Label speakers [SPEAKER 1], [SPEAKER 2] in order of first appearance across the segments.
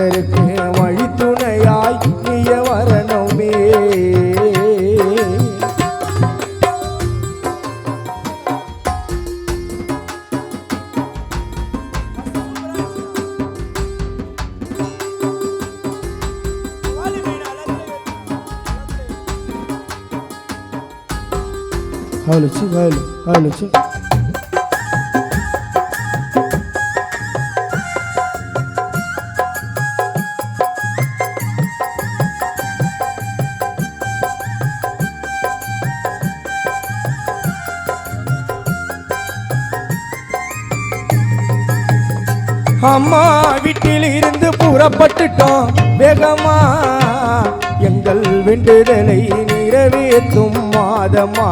[SPEAKER 1] பக்தருக்கு வழித்துணையாய் நீய வரணுமே. அம்மா வீட்டில் இருந்து புறப்பட்டுட்டோம் வேகமா, எங்கள் வேண்டுதலை நிறைவேற்றும் மாதமா.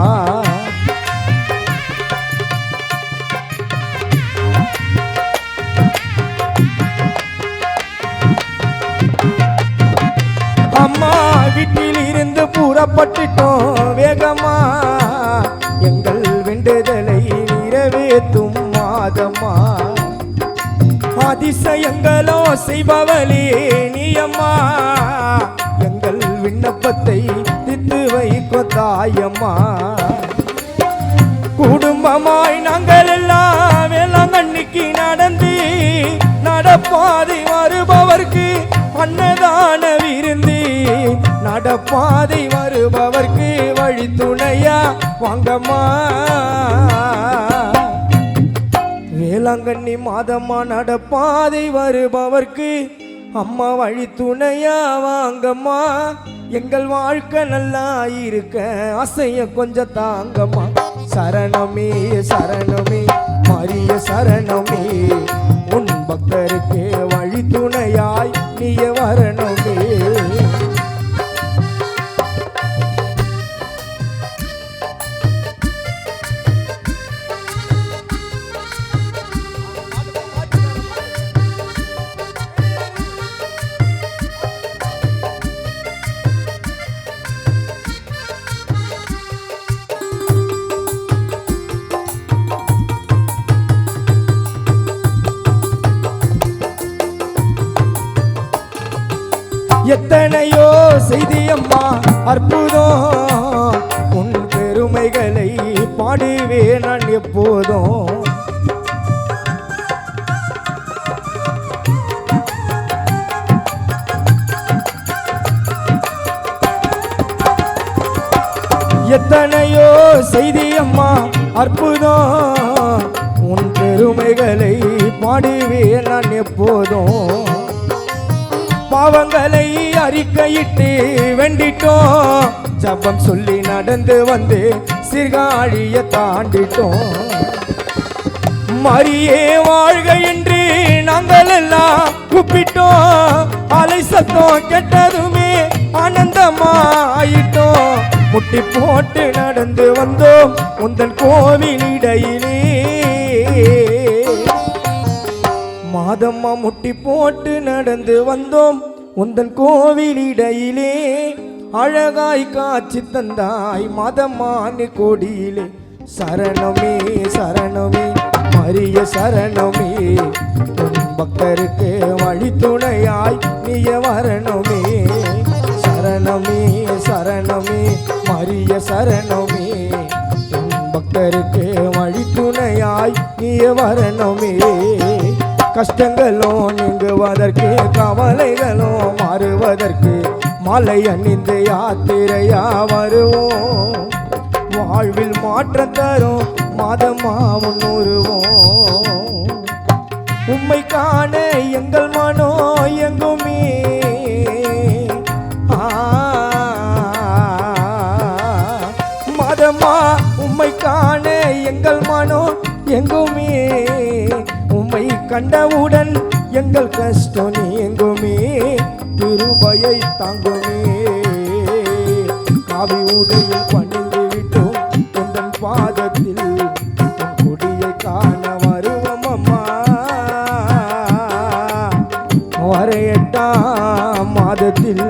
[SPEAKER 1] அம்மா வீட்டில் இருந்து புறப்பட்டுட்டோம் வேகமா, எங்கள் வேண்டுதலை நிறைவேற்றும் மாதமா. அதிசயங்களோ செய்பவளே நீயம்மா, எங்கள் விண்ணப்பத்தை தித்து வைக்கோ தாயம்மா. குடும்பமாய் நாங்கள் எல்லாம் வேளாங்கண்ணிக்கு நடந்து நடப்பாதை வருபவர்க்கு அன்னதான விருந்து, நடப்பாதை வருபவர்க்கு வழித்துணையா வாங்கம்மா. வேளாங்கண்ணி மாதம்மா நடப்பாதை வருபவர்க்கு அம்மா வழித்துணையா வாங்கம்மா. எங்கள் வாழ்க்கை நல்லா இருக்க ஆசைய கொஞ்சம் தாங்கம்மா. சரணமே சரணமே மரிய சரணமே, உன் பக்தருக்கு வழித்துணையாய் நீய வரணுமே. எத்தனையோ செய்தியம்மா அற்புதம், உன் பெருமைகளை பாடுவே நான் எப்போதும். எத்தனையோ செய்தியம்மா அற்புதம், உன் பெருமைகளை பாடுவே நான் எப்போதும். பாவங்களை அறிக்கையிட்டு வேண்டிட்டோம், ஜபம் சொல்லி நடந்து வந்து சிறுகாழிய தாண்டிட்டோம். மரியே வாழ்க என்று நாங்கள் எல்லாம் கூப்பிட்டோம், அலை சத்தம் கெட்டதுமே ஆனந்தமாயிட்டோம். முட்டி போட்டு நடந்து வந்தோம் உந்தன் கோவிலிடையிலே, மாதம்மா முட்டி போட்டு நடந்து வந்தோம் உந்தன் கோவிலிடையிலே. அழகாய் காட்சி தந்தாய் மாதம்மானு கோடியிலே. சரணமே சரணமே மரிய சரணமே, உன் பக்தருக்கு வழித்துணையாய் நீய வரணுமே. சரணமே சரணமே மரிய சரணமே, உன் பக்தருக்கு வழித்துணையாய் நீய வரணுமே. கஷ்டங்களோ நீங்குவதற்கு கவலைகளோ மாறுவதற்கு மாலை அணிந்து யாத்திரையா வருவோம். வாழ்வில் மாற்றம் தரும் மாதம்மா முன்னுருவோம். உம்மை காண எங்கள் மனோ எங்குமே, மாதம்மா உம்மை காண எங்கள் மனோ எங்குமே. உம்மை கண்டவுடன் எங்கள் கஷ்டம் நீங்குமே, கிருபையை தாங்குமே. காவி உடையில் பணிந்து விட்டோம் உந்தன் பாதத்தில், உன் கொடியை காண வருவோம் அம்மா. வர 8ஆம் மாதத்தில்